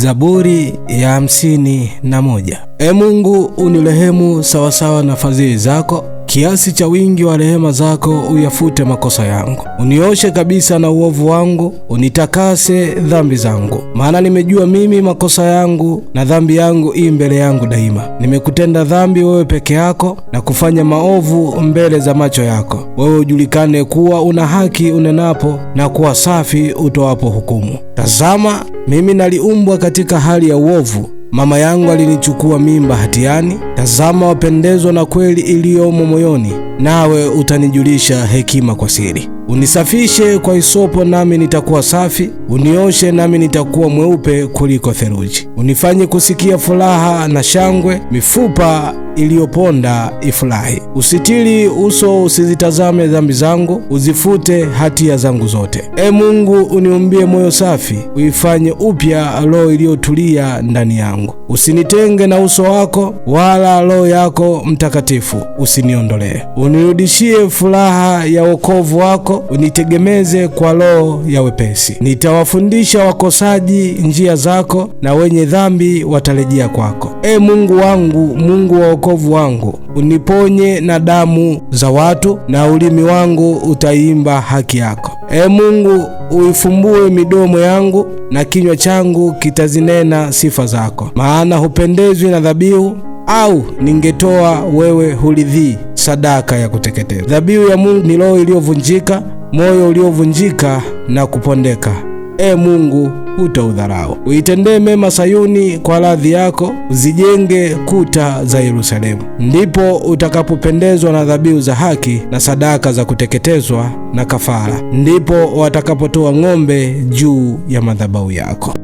Zaburi ya 51. Ee Mungu, unirehemu sawasawa na fadhili zako, kiasi cha wingi wa rehema zako uyafute makosa yangu. Unioshe kabisa na uovu wangu, unitakase dhambi zangu. Maana nimejua mimi makosa yangu, na dhambi yangu ii mbele yangu daima. Nimekutenda dhambi wewe peke yako, na kufanya maovu mbele za macho yako. Wewe ujulikane kuwa una haki unenapo, na kuwa safi utoapo hukumu. Tazama, mimi naliumbwa katika hali ya uovu, mama yangu alinichukua mimba hatiani. Tazama, wapendezwa na kweli iliyomo moyoni, nawe utanijulisha hekima kwa siri. Unisafishe kwa hisopo, nami nitakuwa safi; unioshe, nami nitakuwa mweupe kuliko theluji. Unifanye kusikia furaha na shangwe, mifupa iliyoponda ifurahi. Usitiri uso, usizitazame dhambi zangu, uzifute hatia zangu zote. Ee Mungu, uniumbie moyo safi, uifanye upya roho iliyotulia ndani yangu. Usinitenge na uso wako, wala Roho yako Mtakatifu usiniondolee. Unirudishie furaha ya wokovu wako, unitegemeze kwa roho ya wepesi. Nitawafundisha wakosaji njia zako, na wenye dhambi watarejea kwako. Ee Mungu wangu, Mungu wa wokovu wangu, uniponye na damu za watu, na ulimi wangu utaimba haki yako. Ee Mungu, uifumbue midomo yangu, na kinywa changu kitazinena sifa zako. Maana hupendezwi na dhabihu, au ningetoa wewe huridhii sadaka ya kuteketeza. Dhabihu ya Mungu ni roho iliyovunjika, moyo uliovunjika na kupondeka. Ee Mungu, hutaudharau. Uitendee mema Sayuni kwa radhi yako, uzijenge kuta za Yerusalemu. Ndipo utakapopendezwa na dhabihu za haki, na sadaka za kuteketezwa na kafara. Ndipo watakapotoa ng'ombe juu ya madhabahu yako.